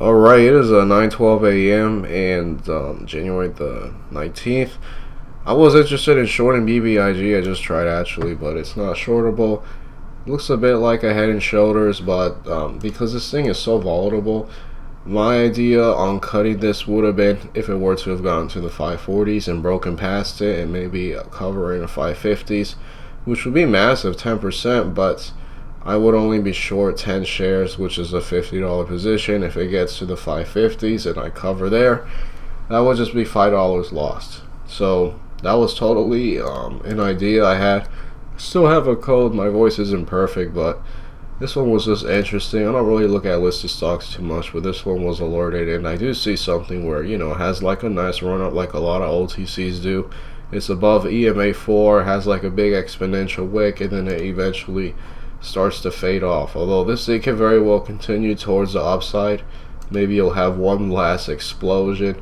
Alright, it is 9:12 a.m. and January the 19th. I was interested in shorting BBIG. I just tried actually, but it's not shortable. It looks a bit like a head and shoulders, but because this thing is so volatile, my idea on cutting this would have been if it were to have gone to the 540s and broken past it and maybe covering the 550s, which would be massive, 10%, but I would only be short 10 shares, which is a $50 position. If it gets to the 550s and I cover there, that would just be $5 lost. So that was totally an idea I had. Still have a code. My voice isn't perfect, but this one was just interesting. I don't really look at listed stocks too much, but this one was alerted, and I do see something where, it has like a nice run up like a lot of OTCs do. It's above EMA 4, has like a big exponential wick, and then it eventually starts to fade off. Although this thing can very well continue towards the upside. Maybe you'll have one last explosion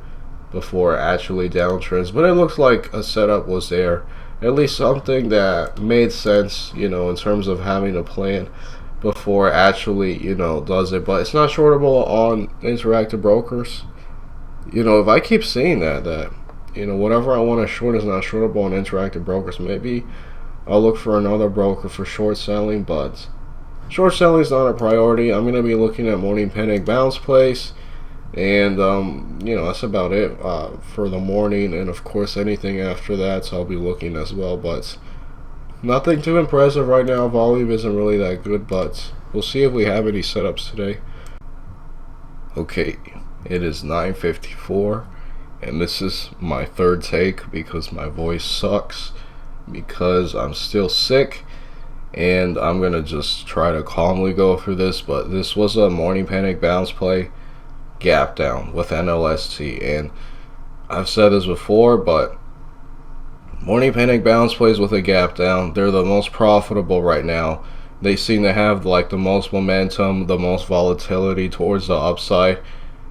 before it actually downtrends. But it looks like a setup was there. At least something that made sense, in terms of having a plan before it actually, does it. But it's not shortable on interactive brokers. If I keep seeing that whatever I want to short is not shortable on interactive brokers, maybe I'll look for another broker for short selling, but short selling is not a priority. I'm going to be looking at morning panic bounce plays, and that's about it for the morning, and of course anything after that, so I'll be looking as well, but nothing too impressive right now. Volume isn't really that good, but we'll see if we have any setups today. Okay, it is 9:54, and this is my third take because my voice sucks, because I'm still sick, and I'm gonna just try to calmly go through this. But this was a morning panic bounce play, gap down with NLST, and I've said this before, but morning panic bounce plays with a gap down, they're the most profitable right now. They seem to have like the most momentum, the most volatility towards the upside.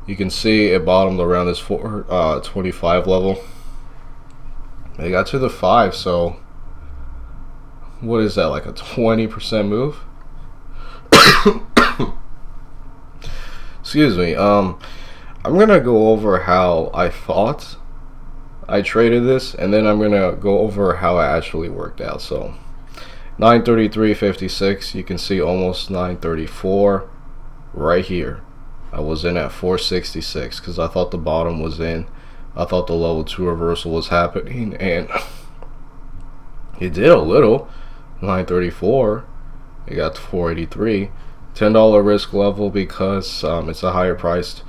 You can see it bottomed around this 425 level. They got to the 5, so what is that, like a 20% move? Excuse me. I'm gonna go over how I thought I traded this, and then I'm gonna go over how it actually worked out. So 933.56, you can see almost 934 right here. I was in at 466 because I thought the bottom was in. I thought the level 2 reversal was happening, and it did a little. 934, it got to 483. $10 risk level because it's a higher priced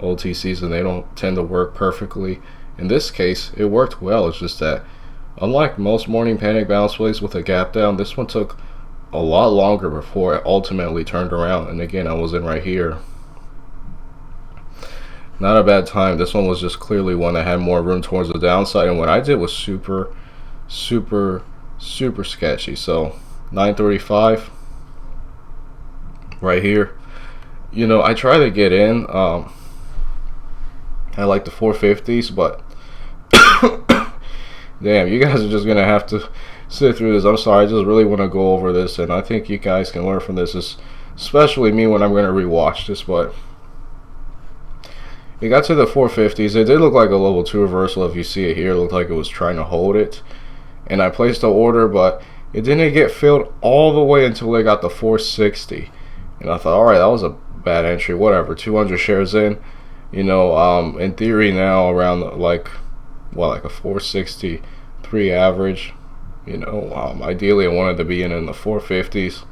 OTCs and they don't tend to work perfectly. In this case, it worked well. It's just that unlike most morning panic bounce plays with a gap down, this one took a lot longer before it ultimately turned around. And again, I was in right here. Not a bad time. This one was just clearly one that had more room towards the downside, and what I did was super sketchy. So 935 right here. I try to get in I like the 450s, but damn, you guys are just gonna have to sit through this. I'm sorry, I just really want to go over this, and I think you guys can learn from this, especially me when I'm going to rewatch this. But it got to the 450s. It did look like a level 2 reversal. If you see it here, it looked like it was trying to hold it, and I placed the order, but it didn't get filled all the way until it got the 460, and I thought, all right, that was a bad entry, whatever. 200 shares in, in theory now around like a 463 average. Ideally I wanted to be in the 450s.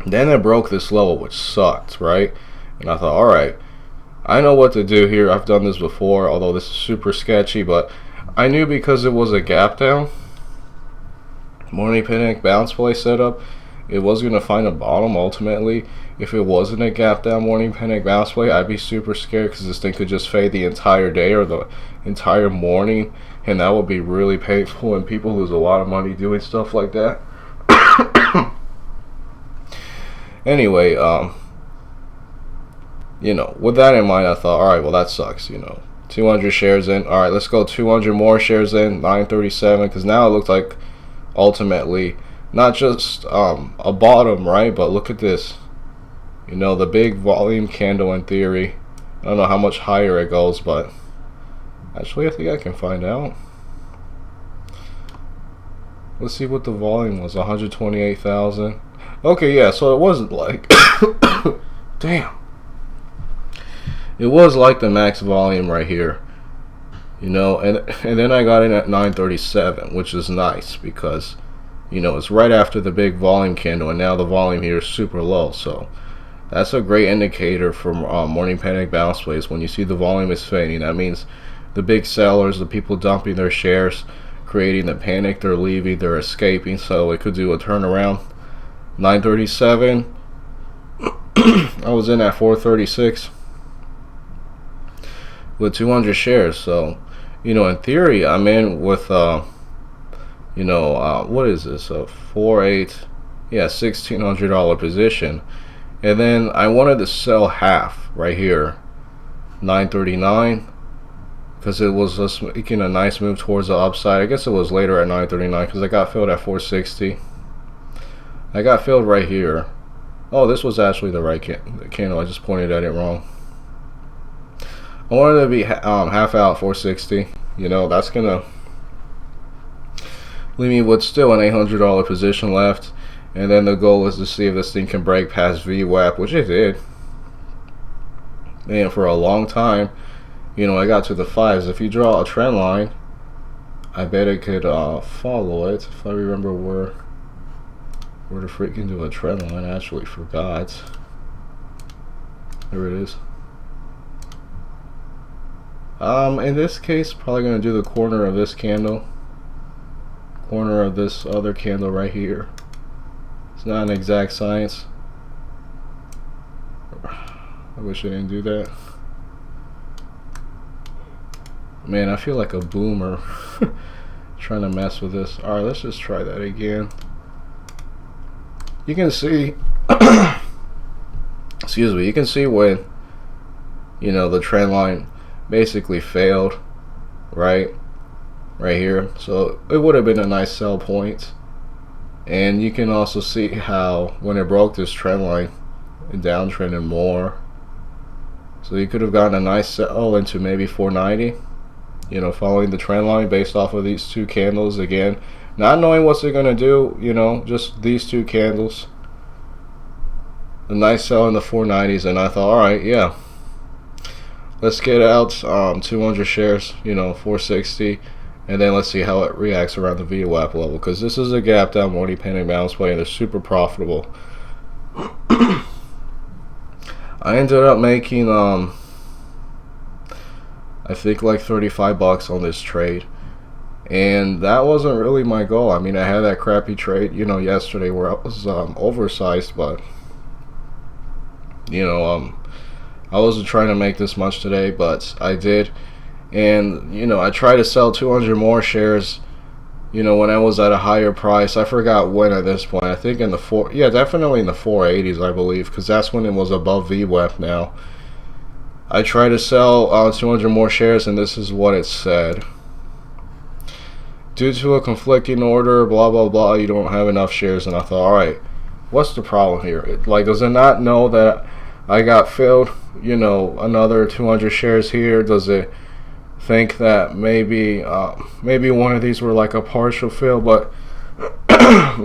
Then it broke this level, which sucked, right? And I thought, all right, I know what to do here. I've done this before, although this is super sketchy, but I knew because it was a gap down morning panic bounce play setup, it was going to find a bottom ultimately. If it wasn't a gap down morning panic bounce play, I'd be super scared because this thing could just fade the entire day or the entire morning, and that would be really painful, and people lose a lot of money doing stuff like that. Anyway, with that in mind, I thought, all right, well, that sucks. 200 shares in. All right, let's go 200 more shares in. 937, because now it looks like ultimately not just a bottom, right? But look at this. You know, the big volume candle in theory. I don't know how much higher it goes, but actually I think I can find out. Let's see what the volume was. 128,000. Okay, yeah, so it wasn't like damn. It was like the max volume right here. You know, and then I got in at 937, which is nice because, you know, it's right after the big volume candle, and now the volume here is super low. So that's a great indicator for morning panic bounce plays. When you see the volume is fading, that means the big sellers, the people dumping their shares, creating the panic, they're leaving, they're escaping. So it could do a turnaround. 937. I was in at 436 with 200 shares. So, you know, in theory, I'm in with you know, what is this? A $1,600 position. And then I wanted to sell half right here, 939, because it was just making a nice move towards the upside. I guess it was later at 939 because I got filled at 460. I got filled right here. Oh, this was actually the right candle. I just pointed at it wrong. I wanted to be half out 460. You know, that's gonna leave me with still an $800 position left. And then the goal is to see if this thing can break past VWAP, which it did. And for a long time, you know, I got to the 5s. If you draw a trend line, I bet it could follow it. If I remember where to freaking do a trend line, I actually forgot. There it is. In this case, probably going to do the corner of this candle. Corner of this other candle right here. It's not an exact science. I wish I didn't do that. Man, I feel like a boomer trying to mess with this. Alright, let's just try that again. You can see excuse me, you can see when, you know, the trend line basically failed right here. So it would have been a nice sell point. And you can also see how when it broke this trend line, it downtrended more. So you could have gotten a nice sell into maybe 490, you know, following the trend line based off of these two candles. Again, not knowing what's it gonna do, you know, just these two candles. A nice sell in the 490s, and I thought, all right, yeah, let's get out 200 shares, you know, 460. And then let's see how it reacts around the VWAP level, because this is a gap down morning panic bounce play and they're super profitable. I ended up making I think like 35 bucks on this trade, and that wasn't really my goal. I mean, I had that crappy trade, you know, yesterday where I was oversized, but you know, I wasn't trying to make this much today, but I did. And, you know, I tried to sell 200 more shares, you know, when I was at a higher price. I forgot when at this point. I think in the definitely in the 480s, I believe, because that's when it was above VWAP now. I tried to sell 200 more shares, and this is what it said. Due to a conflicting order, blah, blah, blah, you don't have enough shares. And I thought, all right, what's the problem here? Like, does it not know that I got filled, you know, another 200 shares here? Does it think that maybe one of these were like a partial fill? But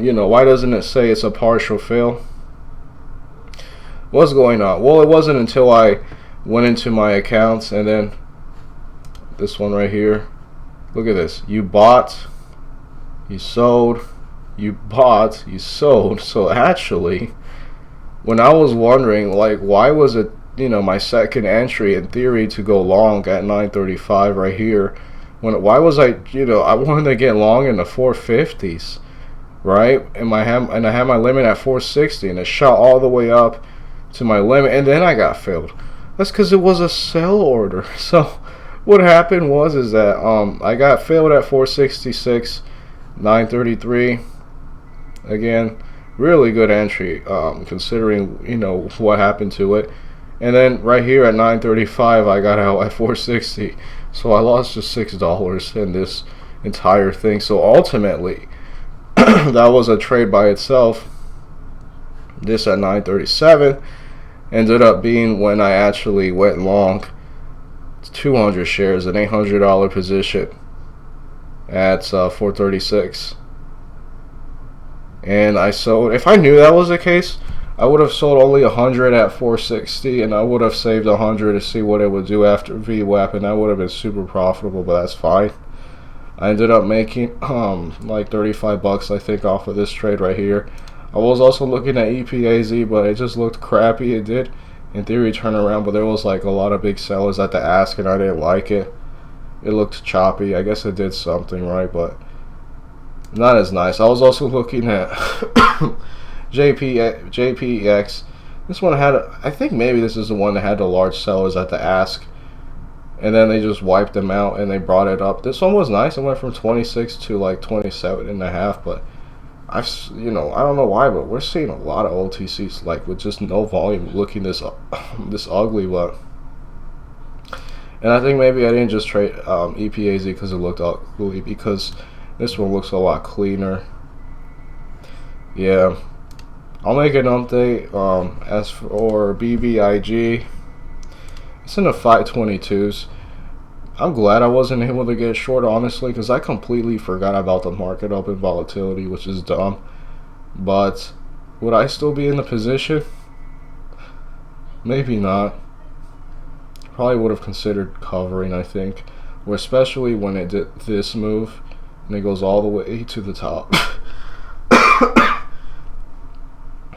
you know, why doesn't it say it's a partial fill? What's going on? Well, it wasn't until I went into my accounts, and then this one right here, look at this. You bought, you sold, you bought, you sold. So actually, when I was wondering, like, why was it, you know, my second entry in theory to go long at 935 right here, why was I, you know, I wanted to get long in the 450s, right? And I had my limit at 460, and it shot all the way up to my limit, and then I got filled. That's because it was a sell order. So what happened was that I got filled at 466, 933. Again, really good entry, considering, you know, what happened to it. And then right here at 935, I got out at 460. So I lost just $6 in this entire thing. So ultimately, that was a trade by itself. This at 937. ended up being when I actually went long 200 shares, an $800 position at 436. And I sold. If I knew that was the case, I would have sold only 100 at 460, and I would have saved 100 to see what it would do after VWAP, and that would have been super profitable, but that's fine. I ended up making like 35 bucks, I think, off of this trade right here. I was also looking at EPAZ, but it just looked crappy. It did, in theory, turn around, but there was like a lot of big sellers at the ask, and I didn't like it. It looked choppy. I guess it did something right, but not as nice. I was also looking at JPX. This one had, I think maybe this is the one that had the large sellers at the ask, and then they just wiped them out and they brought it up. This one was nice. It went from 26 to like 27.5, but I don't know why, but we're seeing a lot of OTCs like with just no volume looking this ugly. But and I think maybe I didn't just trade EPAZ because it looked ugly, because this one looks a lot cleaner. Yeah, I'll make an update. As for BBIG, it's in the 522s. I'm glad I wasn't able to get short, honestly, because I completely forgot about the market open volatility, which is dumb. But would I still be in the position? Maybe not. Probably would have considered covering, I think, or especially when it did this move and it goes all the way to the top.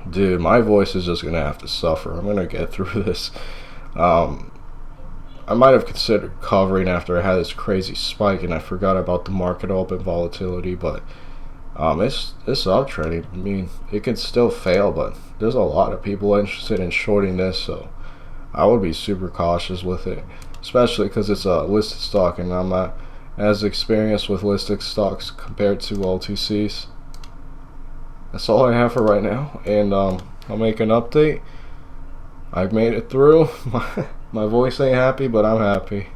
Dude, my voice is just gonna have to suffer. I'm gonna get through this. I might have considered covering after I had this crazy spike and I forgot about the market open volatility, but it's uptrending. I mean, it could still fail, but there's a lot of people interested in shorting this, so I would be super cautious with it, especially because it's a listed stock and I'm not as experienced with listed stocks compared to OTCs. That's all I have for right now, and I'll make an update. I've made it through. My voice ain't happy, but I'm happy.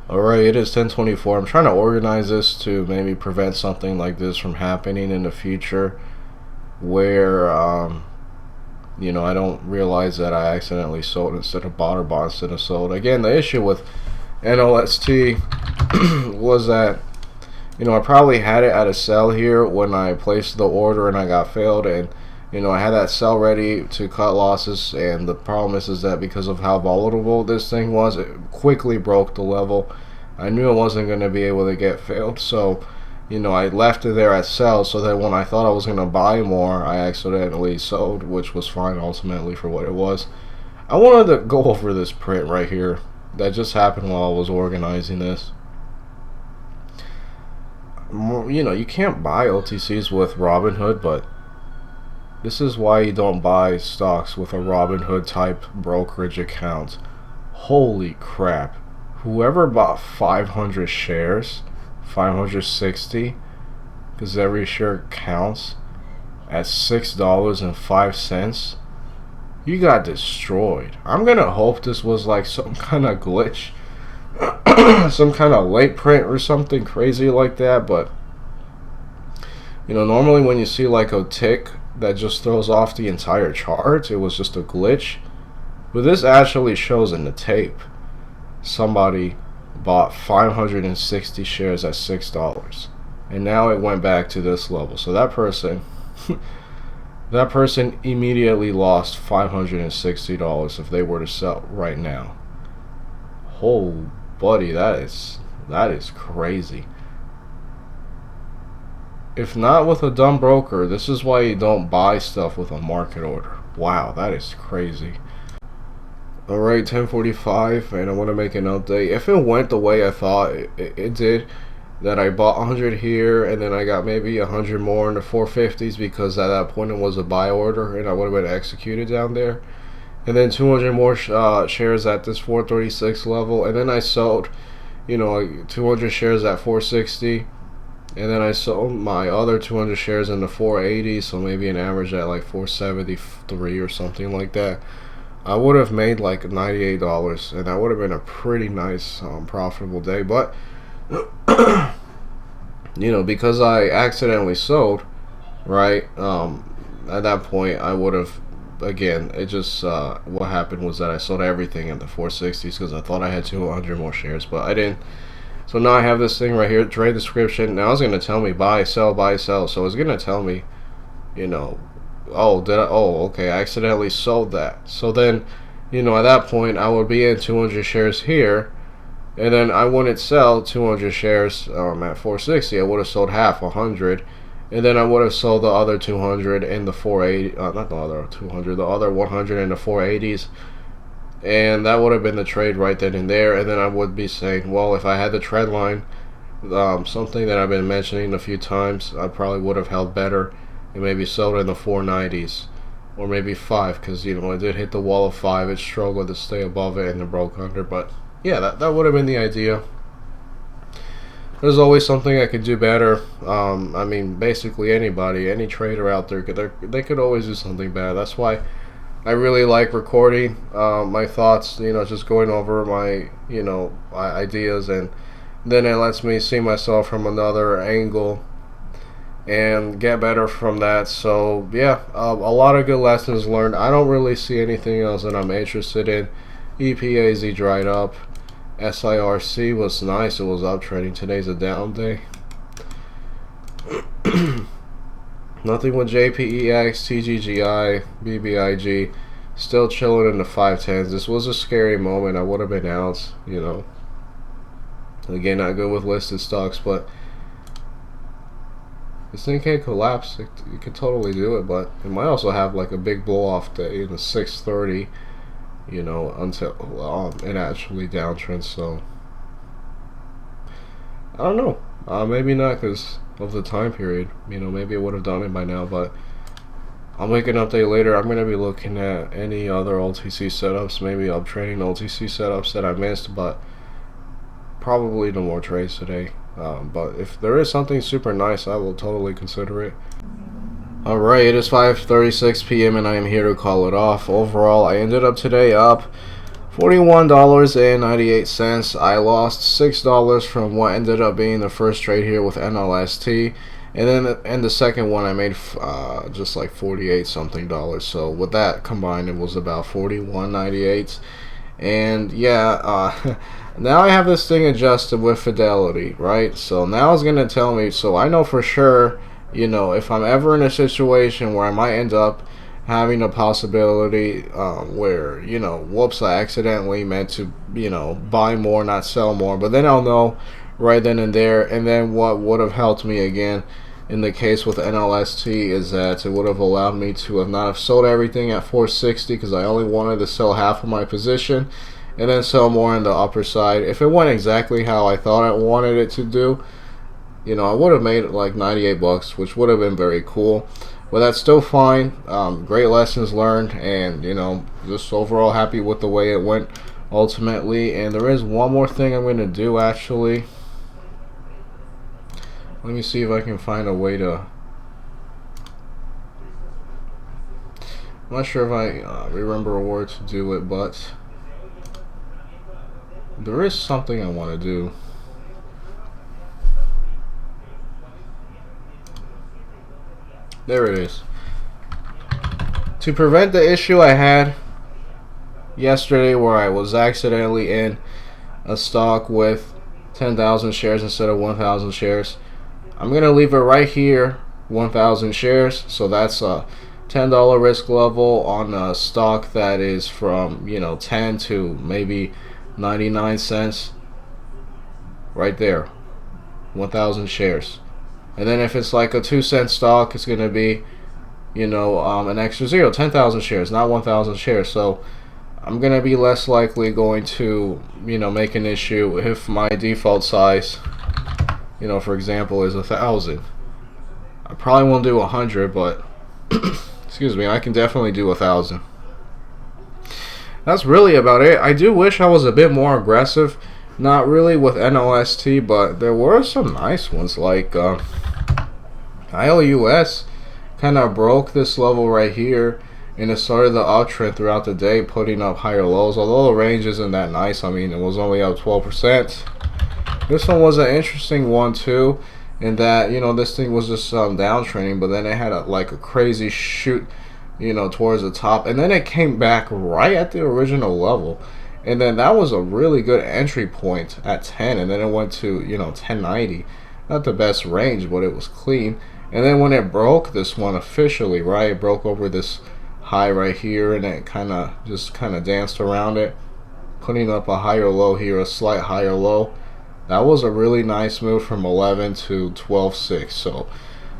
Alright, it is 10:24. I'm trying to organize this to maybe prevent something like this from happening in the future, where I don't realize that I accidentally sold instead of bought, or bought instead of sold. Again, the issue with NLST was that I probably had it at a sell here when I placed the order and I got failed, and I had that sell ready to cut losses, and the problem is that because of how volatile this thing was, it quickly broke the level. I knew it wasn't going to be able to get failed, so I left it there at sell, so that when I thought I was going to buy more, I accidentally sold, which was fine ultimately for what it was. I wanted to go over this print right here that just happened while I was organizing this. You can't buy OTCs with Robinhood, but this is why you don't buy stocks with a Robinhood type brokerage account. Holy crap. Whoever bought 500 shares, 560, because every share counts, at $6.05, you got destroyed. I'm gonna hope this was like some kind of glitch, some kind of late print or something crazy like that, but normally when you see like a tick that just throws off the entire chart, it was just a glitch. But this actually shows in the tape somebody bought 560 shares at $6, and now it went back to this level. So that person immediately lost $560 if they were to sell right now. Oh buddy, that is crazy. If not with a dumb broker, this is why you don't buy stuff with a market order. Wow, that is crazy. Alright, 10:45, and I want to make an update. If it went the way I thought it did, that I bought 100 here, and then I got maybe 100 more in the 450s, because at that point it was a buy order, and I would have been executed down there. And then 200 more shares at this 436 level, and then I sold, 200 shares at 460. And then I sold my other 200 shares in the 480, so maybe an average at like 473 or something like that. I would have made like $98, and that would have been a pretty nice, profitable day. But, because I accidentally sold, right, at that point I would have again, it just what happened was that I sold everything in the 460s because I thought I had 200 more shares, but I didn't. So now I have this thing right here, trade description. Now it's going to tell me buy, sell, buy, sell. So it's going to tell me, you know, oh, okay, I accidentally sold that. So then, you know, at that point, I would be in 200 shares here, and then I wouldn't sell 200 shares at 460. I would have sold half, 100, and then I would have sold the other 200 in the 480, not the other 200, the other 100 in the 480s. And that would have been the trade right then and there. And then I would be saying, well, if I had the trend line, something that I've been mentioning a few times, I probably would have held better and maybe sold in the 490s or maybe 5, because, you know, it did hit the wall of 5. It struggled to stay above it and it broke under. But yeah, that would have been the idea. There's always something I could do better. I mean, basically anybody, any trader out there, they could always do something better. That's why I really like recording my thoughts, you know, just going over my, you know, ideas, and then it lets me see myself from another angle and get better from that. So yeah, a lot of good lessons learned. I don't really see anything else that I'm interested in. EPAZ dried up. SIRC was nice. It was uptrending. Today's a down day. Nothing with JPEX, TGGI, BBIG. Still chilling in the 510s. This was a scary moment. I would have been out, you know. Again, not good with listed stocks, but this thing can collapse. It could totally do it, but it might also have like a big blow off day in the 630, you know, until it actually downtrends. So I don't know. Maybe not because of the time period. You know, maybe I would have done it by now, but I'll make an update later. I'm going to be looking at any other OTC setups, maybe uptrending OTC setups that I missed, but probably no more trades today. But if there is something super nice, I will totally consider it. Alright, it is 5:36 p.m. and I am here to call it off. Overall, I ended up today up $41.98. I lost $6 from what ended up being the first trade here with NLST, and then in the second one I made just like 48 something dollars. So with that combined, it was about $41.98. And yeah, now I have this thing adjusted with Fidelity, right? So now it's gonna tell me, so I know for sure, you know, if I'm ever in a situation where I might end up having a possibility where, you know, whoops, I accidentally meant to, you know, buy more, not sell more, but then I'll know right then and there. And then what would have helped me again in the case with NLST is that it would have allowed me to have not have sold everything at 460 because I only wanted to sell half of my position and then sell more on the upper side. If it went exactly how I thought I wanted it to do, you know, I would have made like 98 bucks, which would have been very cool. But that's still fine. Great lessons learned, and, you know, just overall happy with the way it went ultimately. And there is one more thing I'm going to do, actually. Let me see if I can find a way to... I'm not sure if I remember a word to do it, but there is something I want to do. There it is. To prevent the issue I had yesterday where I was accidentally in a stock with 10,000 shares instead of 1,000 shares, I'm going to leave it right here, 1,000 shares. So that's a $10 risk level on a stock that is from, you know, 10 to maybe 99 cents. Right there, 1,000 shares. And then if it's like a 2-cent stock, it's going to be, you know, an extra 10,000 shares, not 1,000 shares. So I'm going to be less likely going to, you know, make an issue if my default size, you know, for example, is 1,000. I probably won't do 100, but excuse me, I can definitely do 1,000. That's really about it. I do wish I was a bit more aggressive. Not really with NLST, but there were some nice ones like ILUS kind of broke this level right here, and it started the uptrend throughout the day, putting up higher lows. Although the range isn't that nice, I mean, it was only up 12%. This one was an interesting one too, in that, you know, this thing was just downtrending, but then it had like a crazy shoot towards the top, and then it came back right at the original level. And then that was a really good entry point at 10, and then it went to 1090. Not the best range, but it was clean. And then when it broke this one officially, right, it broke over this high right here, and it kind of danced around it, putting up a higher low here, a slight higher low. That was a really nice move from 11 to 12.6. So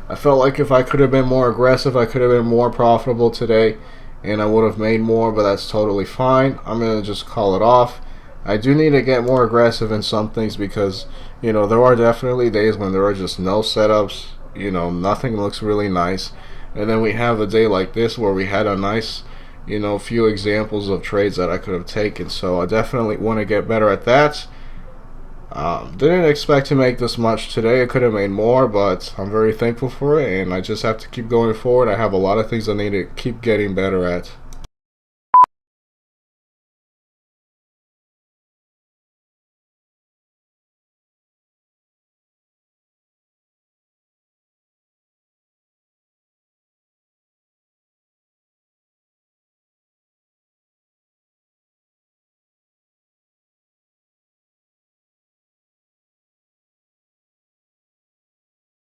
I felt like if I could have been more aggressive, I could have been more profitable today, and I would have made more, but that's totally fine. I'm going to just call it off. I do need to get more aggressive in some things because, there are definitely days when there are just no setups, nothing looks really nice. And then we have a day like this where we had a nice, few examples of trades that I could have taken. So I definitely want to get better at that. Didn't expect to make this much today. I could have made more, but I'm very thankful for it, and I just have to keep going forward. I have a lot of things I need to keep getting better at.